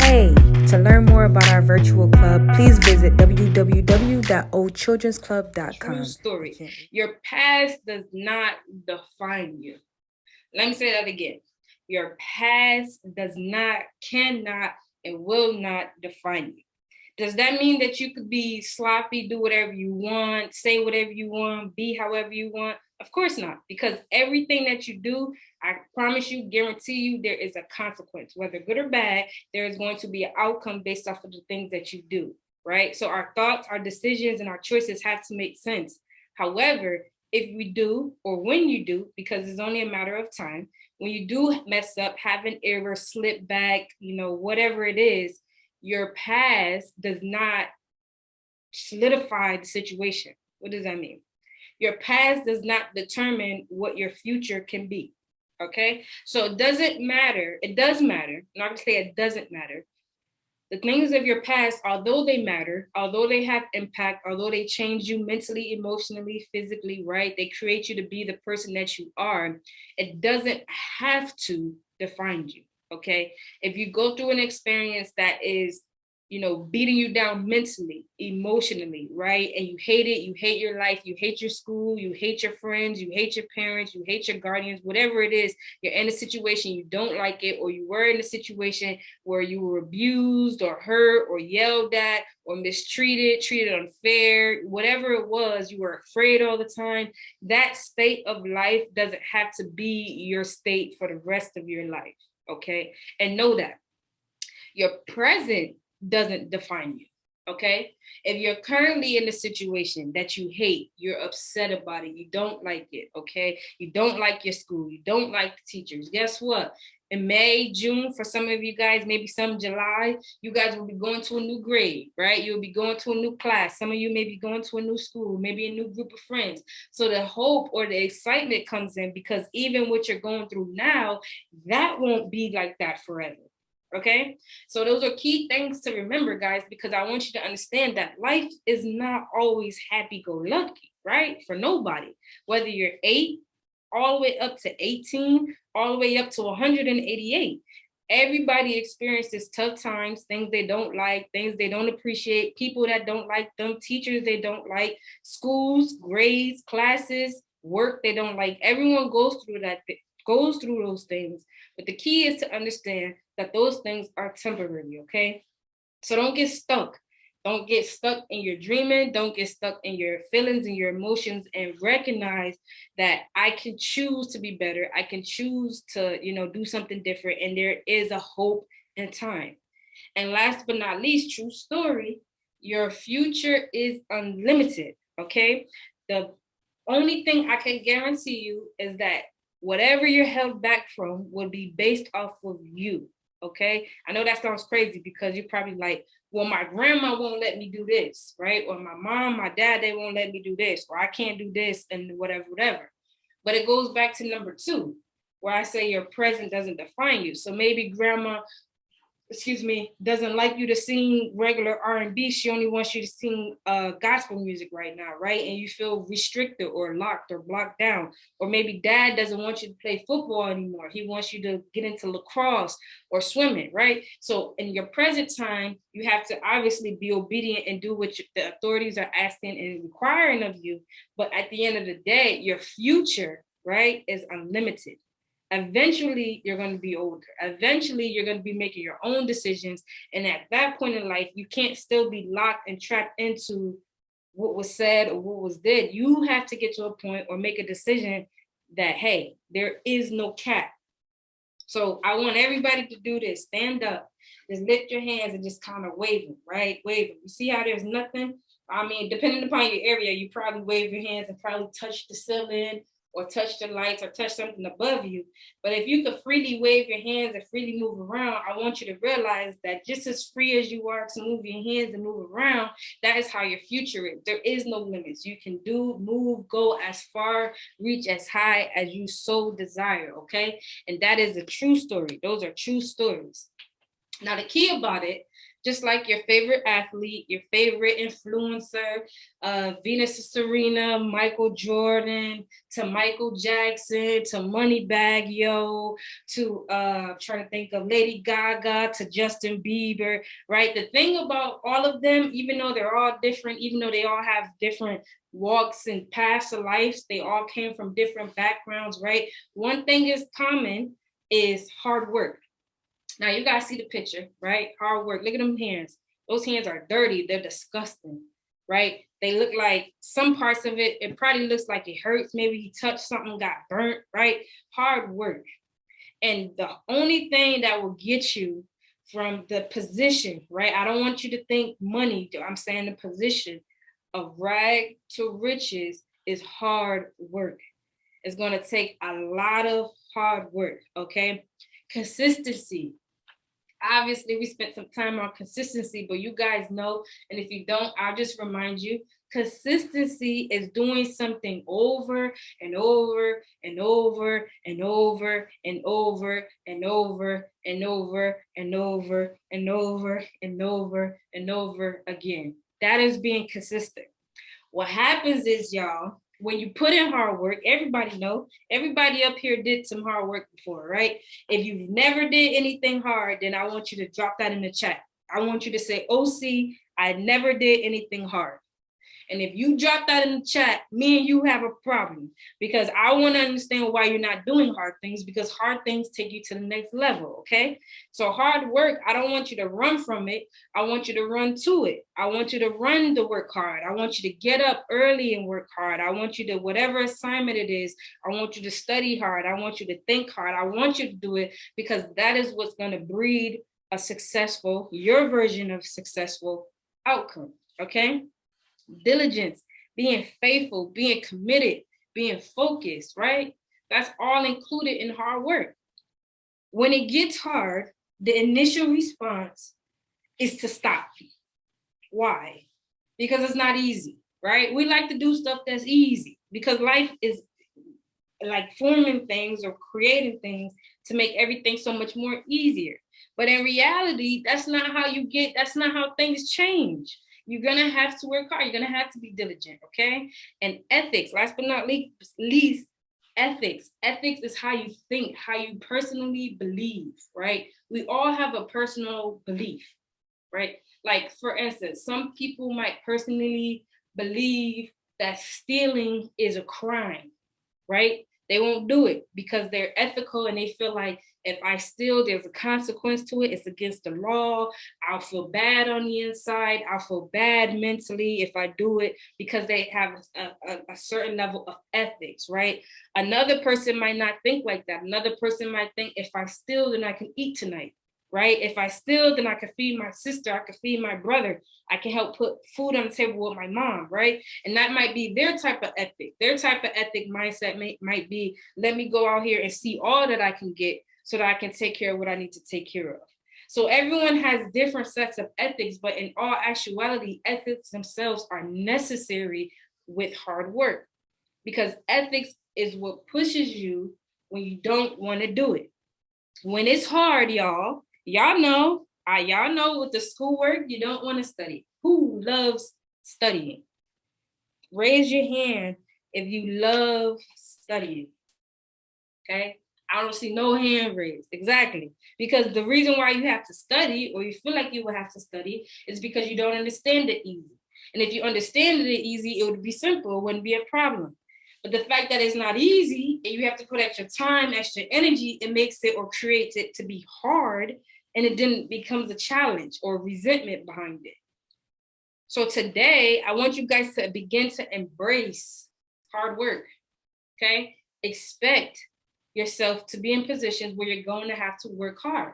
Hey, to learn more about our virtual club, please visit www.oldchildrensclub.com. True story. Your past does not define you. Let me say that again. Your past does not, cannot, and will not define you. Does that mean that you could be sloppy, do whatever you want, say whatever you want, be however you want? Of course not, because everything that you do, I promise you, guarantee you, there is a consequence, whether good or bad. There is going to be an outcome based off of the things that you do, right? So our thoughts, our decisions, and our choices have to make sense. However, if we do, or when you do, because it's only a matter of time, when you do mess up, have an error, slip back, whatever it is, your past does not solidify the situation. What does that mean? Your past does not determine what your future can be. Okay. So it doesn't matter. It does matter. I'm not going to say it doesn't matter. The things of your past, although they matter, although they have impact, although they change you mentally, emotionally, physically, right? They create you to be the person that you are. It doesn't have to define you. Okay. If you go through an experience that is, beating you down mentally, emotionally, right? And you hate it, you hate your life, you hate your school, you hate your friends, you hate your parents, you hate your guardians, whatever it is, you're in a situation, you don't like it, or you were in a situation where you were abused or hurt or yelled at or mistreated, treated unfair, whatever it was, you were afraid all the time. That state of life doesn't have to be your state for the rest of your life. Okay. And know that your present doesn't define you. Okay. If you're currently in a situation that you hate, you're upset about it, you don't like it. Okay. You don't like your school, you don't like the teachers. Guess what? In May, June, for some of you guys, maybe some July, you guys will be going to a new grade, right? You'll be going to a new class. Some of you may be going to a new school, maybe a new group of friends. So the hope or the excitement comes in, because even what you're going through now, that won't be like that forever. Okay. So those are key things to remember, guys, because I want you to understand that life is not always happy-go-lucky, right? For nobody, whether you're 8 all the way up to 18, all the way up to 188. Everybody experiences tough times, things they don't like, things they don't appreciate, people that don't like them, teachers they don't like, schools, grades, classes, work they don't like. Everyone goes through goes through those things. But the key is to understand that those things are temporary, okay? So don't get stuck. Don't get stuck in your dreaming. Don't get stuck in your feelings and your emotions, and recognize that I can choose to be better. I can choose to, do something different. And there is a hope and time. And last but not least, true story, your future is unlimited, okay? The only thing I can guarantee you is that whatever you're held back from will be based off of you. Okay. I know that sounds crazy, because you're probably like, well, my grandma won't let me do this, right? Or my mom, my dad, they won't let me do this, or I can't do this, and whatever. But it goes back to number 2, where I say your present doesn't define you. So maybe grandma, doesn't like you to sing regular R&B. She only wants you to sing gospel music right now, right? And you feel restricted or locked or blocked down. Or maybe dad doesn't want you to play football anymore. He wants you to get into lacrosse or swimming, right? So in your present time, you have to obviously be obedient and do what the authorities are asking and requiring of you. But at the end of the day, your future, right, is unlimited. Eventually you're going to be older. Eventually you're going to be making your own decisions. And at that point in life, you can't still be locked and trapped into what was said or what was did. You have to get to a point or make a decision that, hey, there is no cap. So I want everybody to do this. Stand up, just lift your hands and just kind of wave them, right? Wave them. You see how there's nothing? I mean, depending upon your area, you probably wave your hands and probably touch the ceiling or touch the lights or touch something above you. But if you could freely wave your hands and freely move around, I want you to realize that just as free as you are to move your hands and move around, that is how your future is. There is no limits. You can do, move, go as far, reach as high as you so desire, okay? And that is a true story. Those are true stories. Now, the key about it, just like your favorite athlete, your favorite influencer, Venus and Serena, Michael Jordan, to Michael Jackson, to Moneybag Yo, to trying to think of Lady Gaga, to Justin Bieber, right? The thing about all of them, even though they're all different, even though they all have different walks and paths of life, they all came from different backgrounds, right? One thing is common is hard work. Now you guys see the picture, right? Hard work. Look at them hands. Those hands are dirty. They're disgusting, right? They look like some parts of it, it probably looks like it hurts. Maybe he touched something, got burnt, right? Hard work. And the only thing that will get you from the position, right? I don't want you to think money. I'm saying the position of rag to riches is hard work. It's going to take a lot of hard work, okay? Consistency. Obviously, we spent some time on consistency, but you guys know, and if you don't, I'll just remind you, consistency is doing something over and over and over and over and over and over and over and over and over and over and over again. That is being consistent. What happens is, y'all, when you put in hard work, everybody know, everybody up here did some hard work before, right? If you've never did anything hard, then I want you to drop that in the chat. I want you to say, OC, I never did anything hard. And if you drop that in the chat, me and you have a problem, because I want to understand why you're not doing hard things, because hard things take you to the next level, okay? So hard work, I don't want you to run from it. I want you to run to it. I want you to run to work hard. I want you to get up early and work hard. I want you to, whatever assignment it is, I want you to study hard. I want you to think hard. I want you to do it, because that is what's going to breed a successful, your version of successful outcome, okay? Diligence, being faithful, being committed, being focused, right? That's all included in hard work. When it gets hard, the initial response is to stop. Why? Because it's not easy, right? We like to do stuff that's easy, because life is like forming things or creating things to make everything so much more easier. But in reality, that's not how things change. You're gonna have to work hard. You're gonna have to be diligent, okay? And ethics, last but not least, ethics. Ethics is how you think, how you personally believe, right? We all have a personal belief, right? Like, for instance, some people might personally believe that stealing is a crime, right? They won't do it because they're ethical and they feel like, if I steal, there's a consequence to it. It's against the law. I'll feel bad on the inside. I'll feel bad mentally if I do it, because they have a certain level of ethics, right? Another person might not think like that. Another person might think, if I steal, then I can eat tonight, right? If I steal, then I can feed my sister. I can feed my brother. I can help put food on the table with my mom, right? And that might be their type of ethic. Their type of ethic mindset might be, let me go out here and see all that I can get, so that I can take care of what I need to take care of. So everyone has different sets of ethics, but in all actuality, ethics themselves are necessary with hard work, because ethics is what pushes you when you don't want to do it. When it's hard, y'all know with the schoolwork, you don't want to study. Who loves studying? Raise your hand if you love studying, okay? I don't see no hand raised. Exactly. Because the reason why you have to study, or you feel like you will have to study, is because you don't understand it easy. And if you understand it easy, it would be simple. It wouldn't be a problem. But the fact that it's not easy and you have to put extra time, extra energy, it makes it or creates it to be hard, and it then becomes a challenge or resentment behind it. So today, I want you guys to begin to embrace hard work, okay? Expect yourself to be in positions where you're going to have to work hard,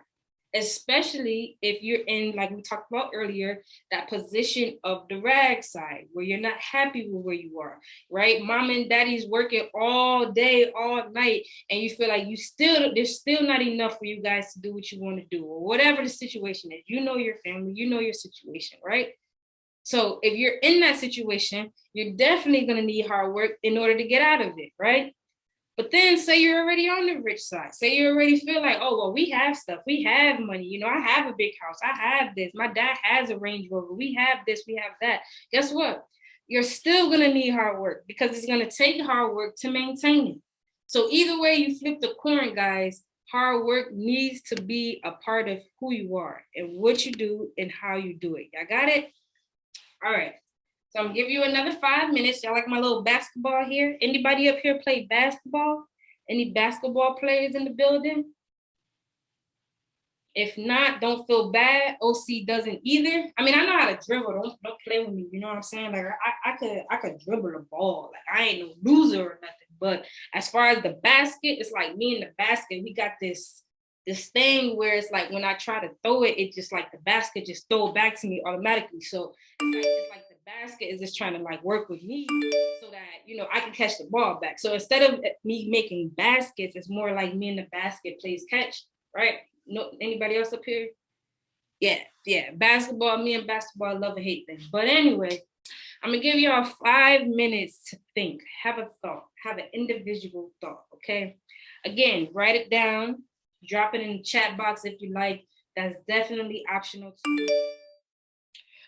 especially if you're in, like we talked about earlier, that position of the rag side, where you're not happy with where you are, right? Mom and daddy's working all day, all night, and you feel like there's still not enough for you guys to do what you want to do, or whatever the situation is. You know your family, you know your situation, right? So if you're in that situation, you're definitely going to need hard work in order to get out of it, right? But then say you're already on the rich side. Say you already feel like, oh, well, we have stuff. We have money. You know, I have a big house. I have this. My dad has a Range Rover. We have this. We have that. Guess what? You're still going to need hard work because it's going to take hard work to maintain it. So either way you flip the coin, guys, hard work needs to be a part of who you are and what you do and how you do it. Y'all got it? All right. So I'm gonna give you another 5 minutes. Y'all like my little basketball here? Anybody up here play basketball? Any basketball players in the building? If not, don't feel bad. OC doesn't either. I mean, I know how to dribble. Don't play with me. You know what I'm saying? Like I could dribble the ball. Like I ain't no loser or nothing. But as far as the basket, it's like me and the basket. We got this thing where it's like when I try to throw it, it just like the basket just throw it back to me automatically. So it's like the basket is just trying to like work with me so that you know I can catch the ball back. So instead of me making baskets, it's more like me and the basket plays catch, right? No, anybody else up here? Yeah. Basketball, me and basketball, love and hate things. But anyway, I'm gonna give y'all 5 minutes to think, have a thought, have an individual thought, okay? Again, write it down, drop it in the chat box if you like. That's definitely optional too.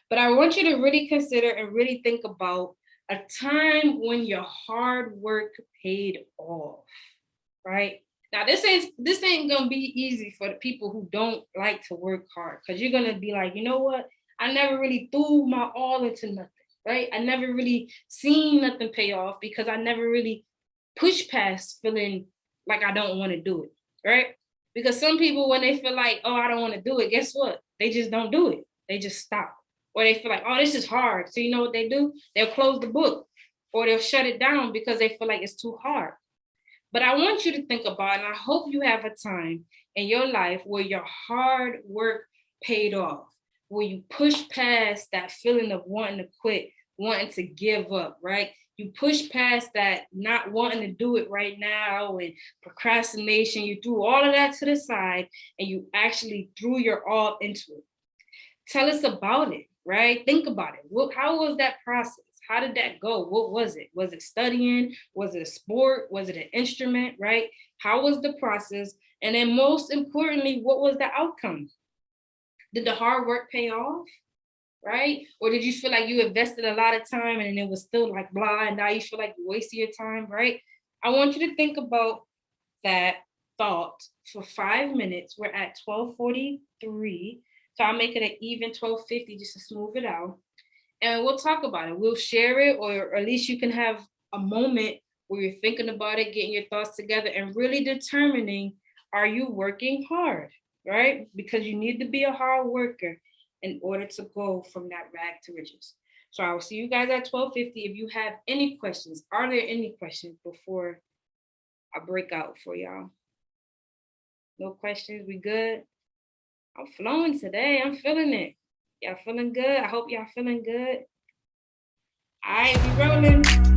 But I want you to really consider and really think about a time when your hard work paid off, right? Now this ain't gonna be easy for the people who don't like to work hard, because you're gonna be like, you know what? I never really threw my all into nothing, right? I never really seen nothing pay off because I never really pushed past feeling like I don't want to do it, right? Because some people, when they feel like, oh, I don't want to do it, guess what? They just don't do it. They just stop. Or they feel like, oh, this is hard. So you know what they do? They'll close the book or they'll shut it down because they feel like it's too hard. But I want you to think about, and I hope you have a time in your life where your hard work paid off, where you push past that feeling of wanting to quit, wanting to give up, right? You push past that not wanting to do it right now and procrastination. You threw all of that to the side and you actually threw your all into it. Tell us about it, right? Think about it. How was that process? How did that go? What was it? Was it studying? Was it a sport? Was it an instrument, right? How was the process? And then most importantly, what was the outcome? Did the hard work pay off, right? Or did you feel like you invested a lot of time and it was still like blah, and now you feel like you wasted your time, right? I want you to think about that thought for 5 minutes. We're at 12:43. So I'll make it an even 12:50 just to smooth it out. And we'll talk about it. We'll share it, or at least you can have a moment where you're thinking about it, getting your thoughts together, and really determining, are you working hard, right? Because you need to be a hard worker in order to go from that rag to riches. So I will see you guys at 12:50. If you have any questions, are there any questions before I break out for y'all? No questions? We good? I'm flowing today. I'm feeling it. Y'all feeling good? I hope y'all feeling good. All right, we rolling.